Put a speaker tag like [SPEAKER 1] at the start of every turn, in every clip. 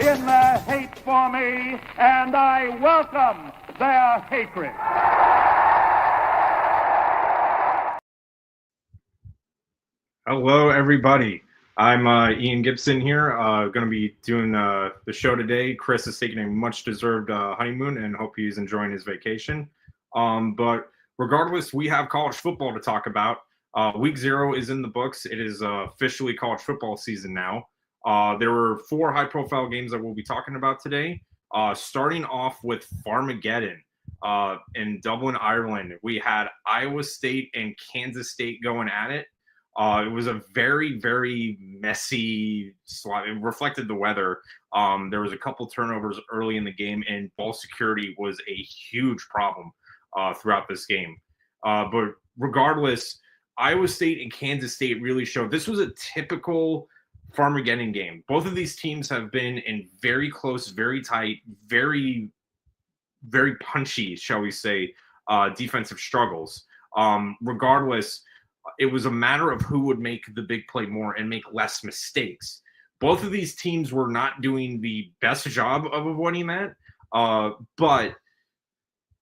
[SPEAKER 1] in their hate for me, and I welcome their hatred.
[SPEAKER 2] Hello, everybody. I'm Ian Gibson here. Going to be doing the show today. Chris is taking a much-deserved honeymoon and hope he's enjoying his vacation. But regardless, we have college football to talk about. Week 0 is in the books. It is officially college football season now. There were 4 high-profile games that we'll be talking about today. Starting off with Farmageddon in Dublin, Ireland. We had Iowa State and Kansas State going at it. It was a very, very messy slot. It reflected the weather. There was a couple turnovers early in the game, and ball security was a huge problem throughout this game. But regardless, Iowa State and Kansas State really showed this was a typical Farmageddon game. Both of these teams have been in very close, very tight, very, very punchy, shall we say, defensive struggles. Regardless, it was a matter of who would make the big play more and make less mistakes. Both of these teams were not doing the best job of avoiding that. But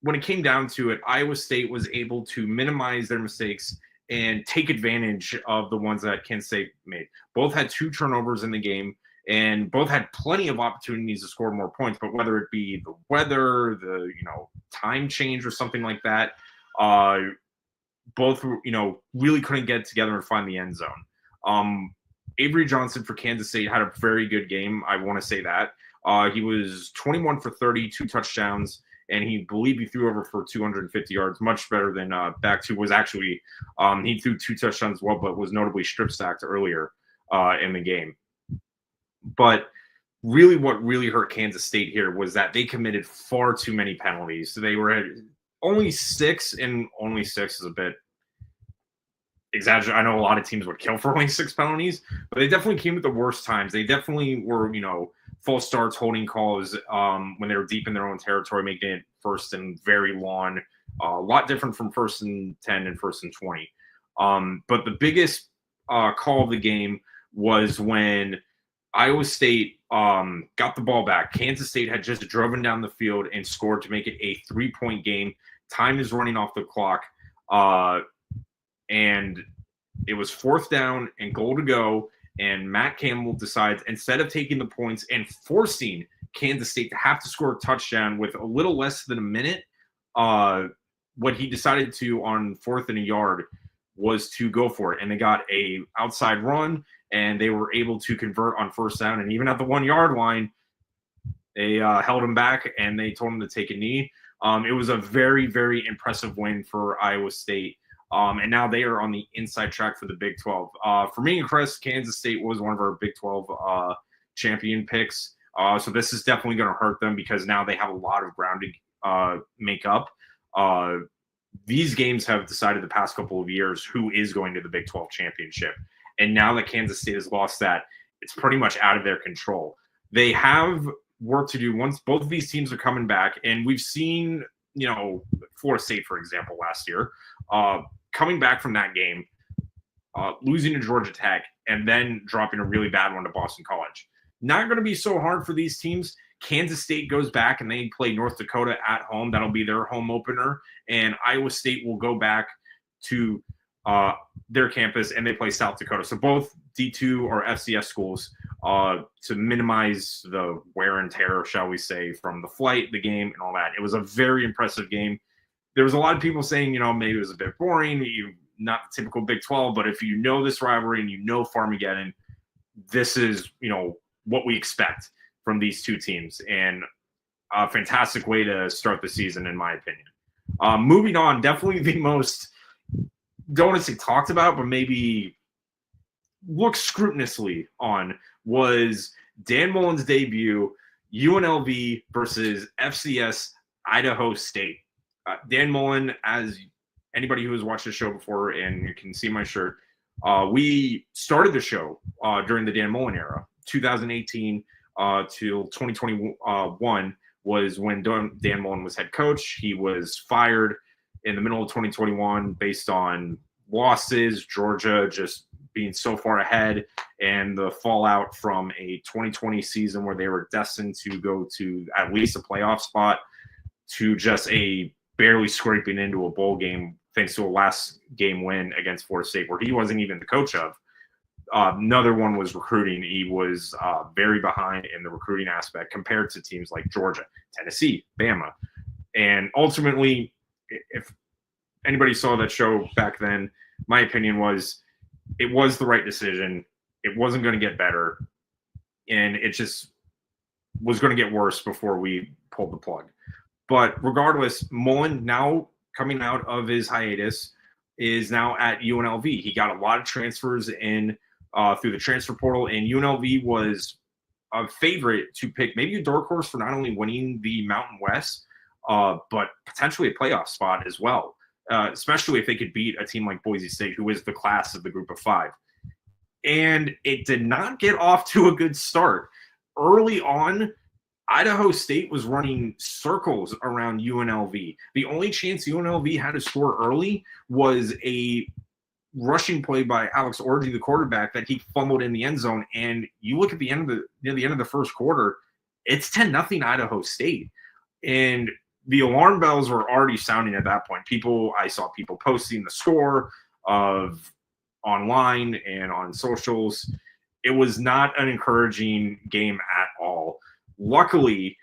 [SPEAKER 2] when it came down to it, Iowa State was able to minimize their mistakes and take advantage of the ones that Kansas State made. Both had 2 turnovers in the game, and both had plenty of opportunities to score more points. But whether it be the weather, the time change, or something like that, both really couldn't get together and find the end zone. Avery Johnson for Kansas State had a very good game. I want to say that. He was 21 for 30, 2 touchdowns, and he threw over for 250 yards, much better than back to was actually. He threw 2 touchdowns as well, but was notably strip sacked earlier in the game. But really what really hurt Kansas State here was that they committed far too many penalties. So they were at only 6, and only 6 is a bit exaggerated. I know a lot of teams would kill for only 6 penalties, but they definitely came at the worst times. They definitely were, false starts, holding calls when they were deep in their own territory, making it 1st and very long. A lot different from 1st and 10 and 1st and 20. But the biggest call of the game was when Iowa State got the ball back. Kansas State had just driven down the field and scored to make it a 3-point game. Time is running off the clock. And it was 4th down and goal to go. And Matt Campbell decides, instead of taking the points and forcing Kansas State to have to score a touchdown with a little less than a minute, what he decided to on 4th and a yard was to go for it. And they got a outside run, and they were able to convert on 1st down. And even at the 1-yard line, they held him back, and they told him to take a knee. It was a very, very impressive win for Iowa State. And now they are on the inside track for the Big 12. For me and Chris, Kansas State was one of our Big 12 champion picks. So this is definitely going to hurt them because now they have a lot of ground to make up. These games have decided the past couple of years who is going to the Big 12 championship. And now that Kansas State has lost that, it's pretty much out of their control. They have work to do once both of these teams are coming back. And we've seen, Florida State, for example, last year, coming back from that game, losing to Georgia Tech, and then dropping a really bad one to Boston College. Not going to be so hard for these teams. Kansas State goes back and they play North Dakota at home. That'll be their home opener. And Iowa State will go back to their campus and they play South Dakota. So both D2 or FCS schools to minimize the wear and tear, shall we say, from the flight, the game, and all that. It was a very impressive game. There was a lot of people saying, maybe it was a bit boring, not the typical Big 12, but if you know this rivalry and you know Farmageddon, this is, what we expect from these two teams, and a fantastic way to start the season, in my opinion. Moving on, definitely the most, don't want to say talked about, but maybe looked scrupulously on was Dan Mullen's debut, UNLV versus FCS Idaho State. Dan Mullen, as anybody who has watched the show before, and you can see my shirt, we started the show during the Dan Mullen era. 2018 till 2021 was when Dan Mullen was head coach. He was fired in the middle of 2021 based on losses, Georgia just being so far ahead and the fallout from a 2020 season where they were destined to go to at least a playoff spot to just a barely scraping into a bowl game thanks to a last game win against Florida State where he wasn't even the coach of. Another one was recruiting. He was very behind in the recruiting aspect compared to teams like Georgia, Tennessee, Bama. And ultimately, if anybody saw that show back then, my opinion was it was the right decision. It wasn't going to get better. And it just was going to get worse before we pulled the plug. But regardless, Mullen, now coming out of his hiatus, is now at UNLV. He got a lot of transfers in through the transfer portal, and UNLV was a favorite to pick, maybe a dark horse for not only winning the Mountain West, but potentially a playoff spot as well, especially if they could beat a team like Boise State, who is the class of the group of five. And it did not get off to a good start. Early on, Idaho State was running circles around UNLV. The only chance UNLV had to score early was a rushing play by Alex Orji, the quarterback, that he fumbled in the end zone. And you look at the end of near the end of the first quarter, it's 10-0 Idaho State. And the alarm bells were already sounding at that point. I saw people posting the score of online and on socials. It was not an encouraging game at all. Luckily,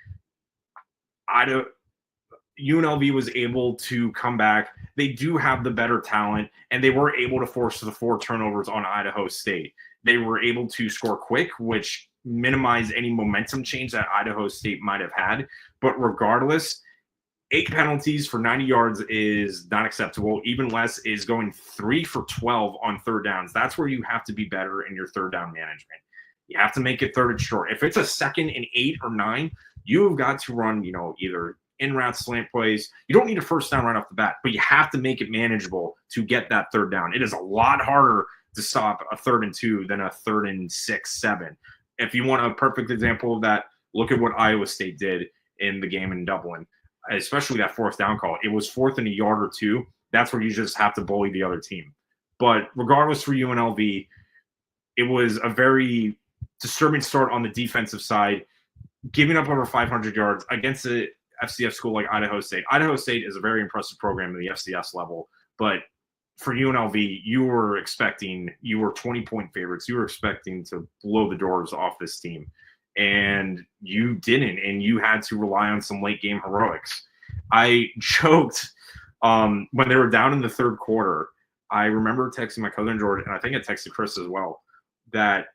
[SPEAKER 2] UNLV was able to come back. They do have the better talent, and they were able to force the 4 turnovers on Idaho State. They were able to score quick, which minimized any momentum change that Idaho State might have had. But regardless, 8 penalties for 90 yards is not acceptable. Even less is going 3 for 12 on third downs. That's where you have to be better in your third down management. You have to make it third and short. If it's a 2nd and 8 or 9, you've got to run, either in-route slant plays. You don't need a first down right off the bat, but you have to make it manageable to get that third down. It is a lot harder to stop a 3rd and 2 than a 3rd and 6, 7. If you want a perfect example of that, look at what Iowa State did in the game in Dublin, especially that 4th down call. It was 4th and a yard or 2. That's where you just have to bully the other team. But regardless for UNLV, it was a very disturbing start on the defensive side, giving up over 500 yards against a FCS school like Idaho State. Idaho State is a very impressive program at the FCS level, but for UNLV, you were 20-point favorites. You were expecting to blow the doors off this team, and you didn't, and you had to rely on some late game heroics. I joked when they were down in the 3rd quarter. I remember texting my cousin George, and I think I texted Chris as well, that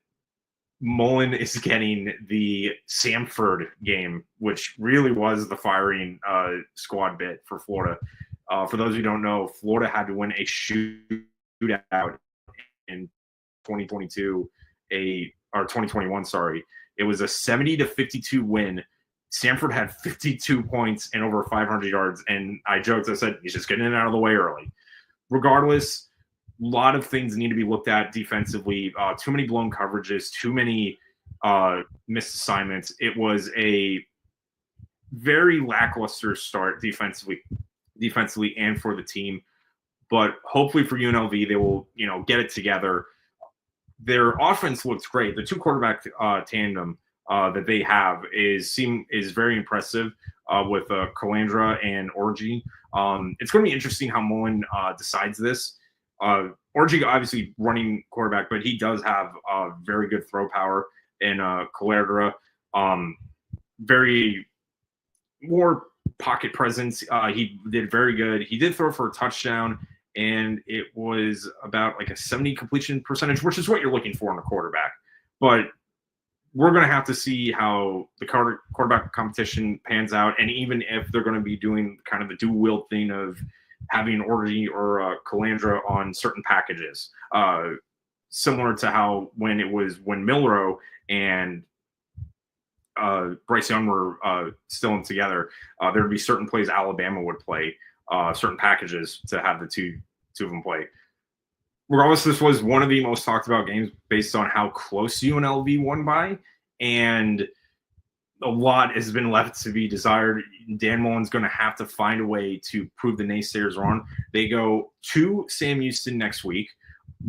[SPEAKER 2] Mullen is getting the Samford game, which really was the firing squad bit for Florida. For those who don't know, Florida had to win a shootout in 2022, or 2021, sorry. It was a 70-52 win. Samford had 52 points and over 500 yards, and I joked, I said, he's just getting it out of the way early. Regardless, a lot of things need to be looked at defensively. Too many blown coverages, too many missed assignments. It was a very lackluster start defensively and for the team. But hopefully for UNLV, they will, get it together. Their offense looks great. The 2 quarterback tandem that they have is very impressive with Calandra and Orji. It's going to be interesting how Mullen decides this. Orji obviously running quarterback, but he does have very good throw power in Calandra. Very more pocket presence. He did very good. He did throw for a touchdown, and it was about like a 70 completion percentage, which is what you're looking for in a quarterback. But we're going to have to see how the quarterback competition pans out, and even if they're going to be doing kind of the dual-wield thing of having Orji or Calandra on certain packages, similar to how when Milroe and Bryce Young were still in together, there would be certain plays Alabama would play, certain packages to have the two of them play. Regardless, this was one of the most talked about games based on how close UNLV won by, and a lot has been left to be desired. Dan Mullen's going to have to find a way to prove the naysayers wrong. They go to Sam Houston next week,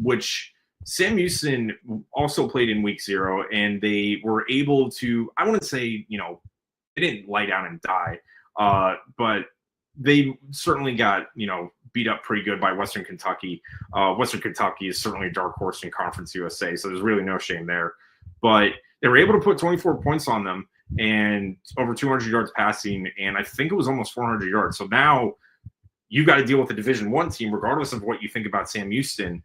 [SPEAKER 2] which Sam Houston also played in week 0, and they were able to, I wouldn't say, they didn't lie down and die, but they certainly got, beat up pretty good by Western Kentucky. Western Kentucky is certainly a dark horse in Conference USA, so there's really no shame there. But they were able to put 24 points on them and over 200 yards passing, and I think it was almost 400 yards. So now you got to deal with a Division I team, regardless of what you think about Sam Houston,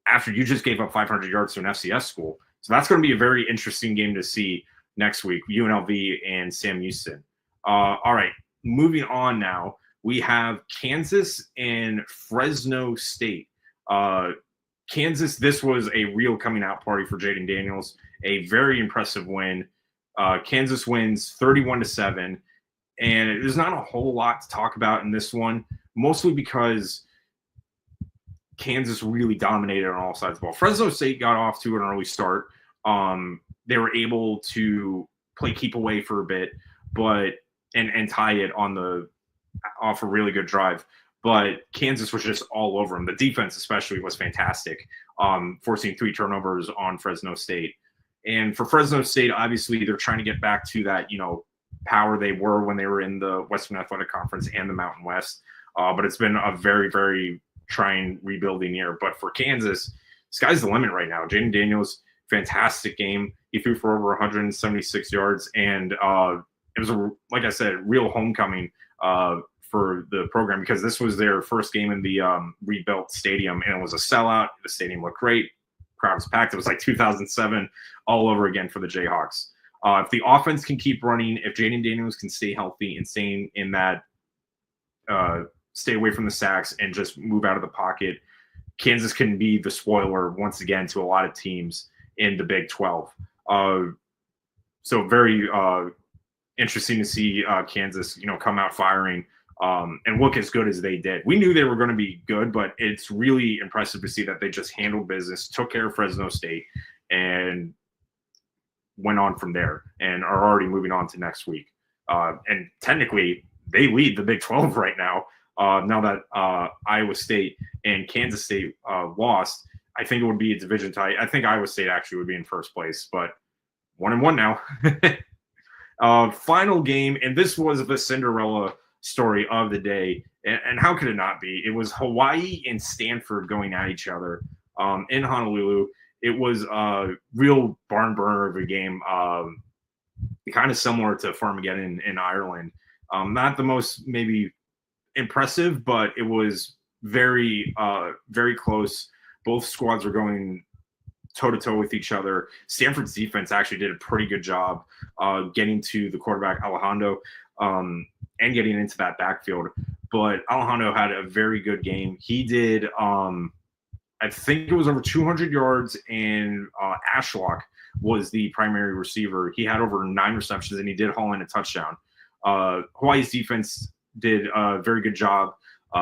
[SPEAKER 2] after you just gave up 500 yards to an FCS school. So that's going to be a very interesting game to see next week, UNLV and Sam Houston. All right, moving on now. We have Kansas and Fresno State. Kansas, this was a real coming out party for Jaden Daniels. A very impressive win. Kansas wins 31-7. And there's not a whole lot to talk about in this one, mostly because Kansas really dominated on all sides of the ball. Fresno State got off to an early start. They were able to play keep away for a bit, but and tie it off a really good drive. But Kansas was just all over them. The defense especially was fantastic, forcing 3 turnovers on Fresno State. And for Fresno State, obviously they're trying to get back to that, power they were when they were in the Western Athletic Conference and the Mountain West. But it's been a very, very trying rebuilding year. But for Kansas, sky's the limit right now. Jaden Daniels, fantastic game. He threw for over 176 yards. And it was, like I said, real homecoming for the program, because this was their first game in the rebuilt stadium, and it was a sellout. The stadium looked great. Crowd was packed. It was like 2007 all over again for the Jayhawks. If the offense can keep running, if Jaden Daniels can stay healthy and staying in that, stay away from the sacks and just move out of the pocket, Kansas can be the spoiler once again to a lot of teams in the Big 12. So very interesting to see Kansas, come out firing and look as good as they did. We knew they were going to be good, but it's really impressive to see that they just handled business, took care of Fresno State, and went on from there and are already moving on to next week. And technically, they lead the Big 12 right now. Now that Iowa State and Kansas State lost, I think it would be a division tie. I think Iowa State actually would be in first place, but 1-1 now. Final game, and this was the Cinderella story of the day. And how could it not be? It was Hawaii and Stanford going at each other in Honolulu. It was a real barn burner of a game, kind of similar to Farmageddon in Ireland. Not the most maybe impressive, but it was very, very close. Both squads were going toe-to-toe with each other. Stanford's defense actually did a pretty good job getting to the quarterback, Alejandro, and getting into that backfield. But Alejandro had a very good game. He did, I think it was over 200 yards, and Ashlock was the primary receiver. He had over 9 receptions, and he did haul in a touchdown. Hawaii's defense did a very good job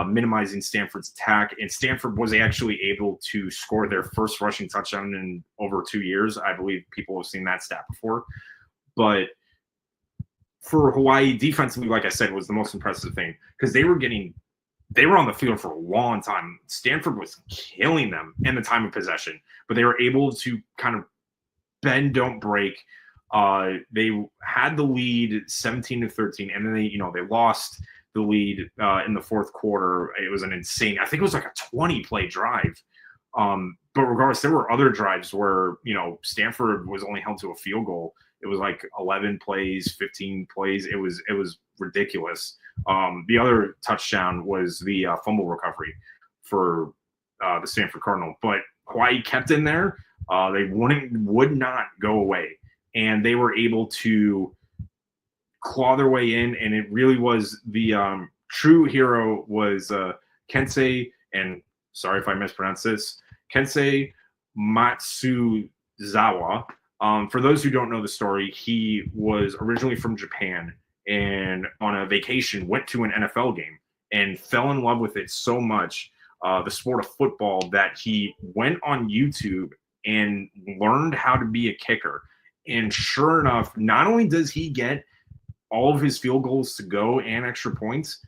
[SPEAKER 2] minimizing Stanford's attack, and Stanford was actually able to score their first rushing touchdown in over 2 years. I believe people have seen that stat before. But for Hawaii, defensively, like I said, was the most impressive thing, because they were on the field for a long time. Stanford was killing them in the time of possession, but they were able to kind of bend, don't break. They had the lead 17-13, and then they lost the lead in the fourth quarter. It was an insane, I think it was like a 20-play drive. But regardless, there were other drives where, Stanford was only held to a field goal. It was like 11 plays, 15 plays. It was ridiculous. The other touchdown was the fumble recovery for the Stanford Cardinal. But Hawaii kept in there. They would not go away. And they were able to claw their way in. And it really was the true hero was Kensei, and sorry if I mispronounce this, Kensei Matsuzawa. For those who don't know the story, he was originally from Japan and on a vacation went to an NFL game and fell in love with it so much, the sport of football, that he went on YouTube and learned how to be a kicker. And sure enough, not only does he get all of his field goals to go and extra points,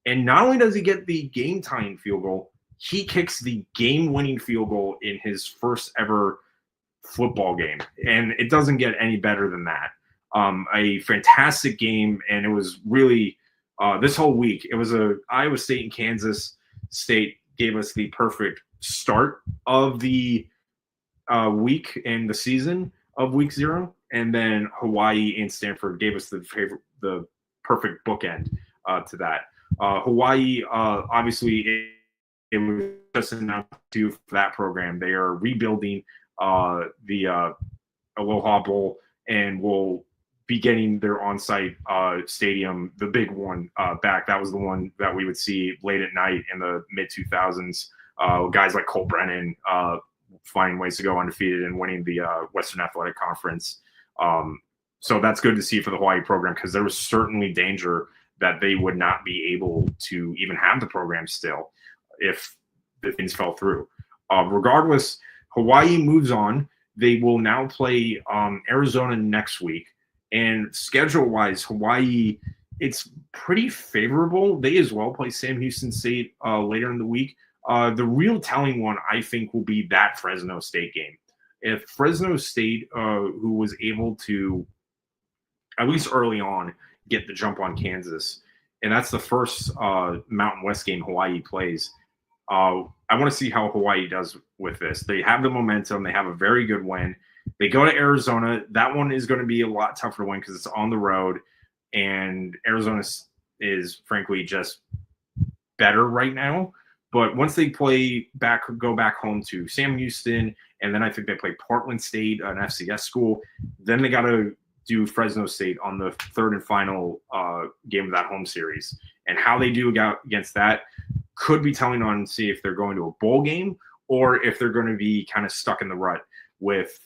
[SPEAKER 2] and not only does he get the game-tying field goal, he kicks the game-winning field goal in his first ever football game, and it doesn't get any better than that. A fantastic game, and it was really this whole week. It was Iowa State and Kansas State gave us the perfect start of the week and the season of week 0, and then Hawaii and Stanford gave us the perfect bookend to that. Hawaii, obviously, it was just announced for that program. They are rebuilding the Aloha Bowl and will be getting their on-site stadium, the big one, back. That was the one that we would see late at night in the mid-2000s. Guys like Cole Brennan finding ways to go undefeated and winning the Western Athletic Conference. So that's good to see for the Hawaii program, because there was certainly danger that they would not be able to even have the program still if the things fell through. Regardless, Hawaii moves on. They will now play Arizona next week. And schedule-wise, Hawaii, it's pretty favorable. They as well play Sam Houston State later in the week. The real telling one, I think, will be that Fresno State game. If Fresno State, who was able to, at least early on, get the jump on Kansas, and that's the first Mountain West game Hawaii plays, I want to see how Hawaii does with this. They have the momentum. They have a very good win. They go to Arizona. That one is going to be a lot tougher to win because it's on the road, and Arizona is frankly just better right now. But once they go back home to Sam Houston, and then I think they play Portland State, an FCS school, then they got to do Fresno State on the third and final game of that home series. And how they do against that could be telling on see if they're going to a bowl game or if they're going to be kind of stuck in the rut with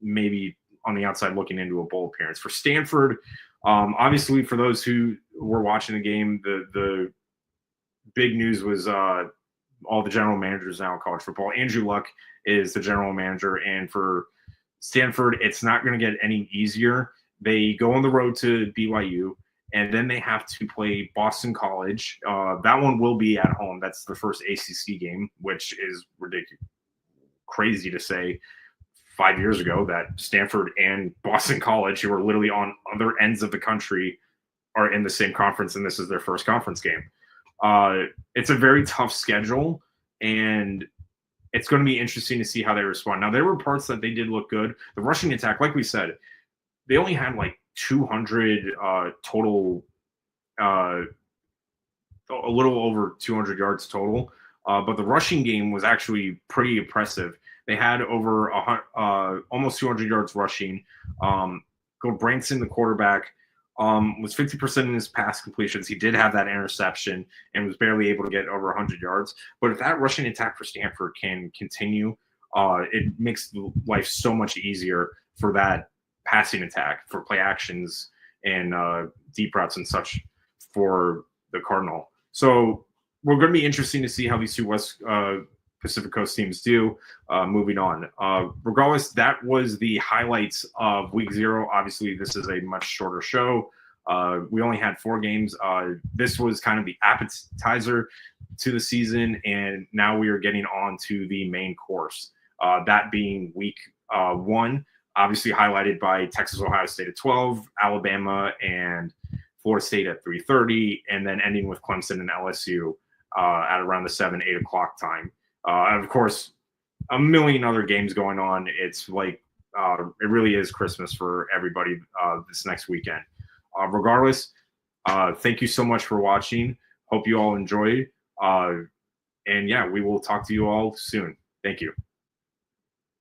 [SPEAKER 2] maybe on the outside looking into a bowl appearance. For Stanford, obviously for those who were watching the game, the big news was all the general managers now in college football. Andrew Luck is the general manager, and for Stanford, it's not going to get any easier. They go on the road to BYU, and then they have to play Boston College. That one will be at home. That's the first ACC game, which is ridiculous, crazy to say 5 years ago that Stanford and Boston College, who are literally on other ends of the country, are in the same conference, and this is their first conference game. It's a very tough schedule, and it's going to be interesting to see how they respond. Now, there were parts that they did look good. The rushing attack, like we said, they only had like 200 total, a little over 200 yards total. But the rushing game was actually pretty impressive. They had over almost 200 yards rushing. Branson, the quarterback, was 50% in his pass completions. He did have that interception and was barely able to get over 100 yards. But if that rushing attack for Stanford can continue, it makes life so much easier for that passing attack, for play actions and deep routes and such for the Cardinal. So we're going to be interesting to see how these two West Pacific Coast teams do moving on. Regardless, that was the highlights of week 0. Obviously, this is a much shorter show. We only had 4 games. This was kind of the appetizer to the season, and now we are getting on to the main course, that being week 1, obviously highlighted by Texas, Ohio State at 12, Alabama and Florida State at 3:30, and then ending with Clemson and LSU at around the 7, 8 o'clock time. And of course, a million other games going on. It's like it really is Christmas for everybody this next weekend. Regardless, thank you so much for watching. Hope you all enjoyed. And yeah, we will talk to you all soon. Thank you.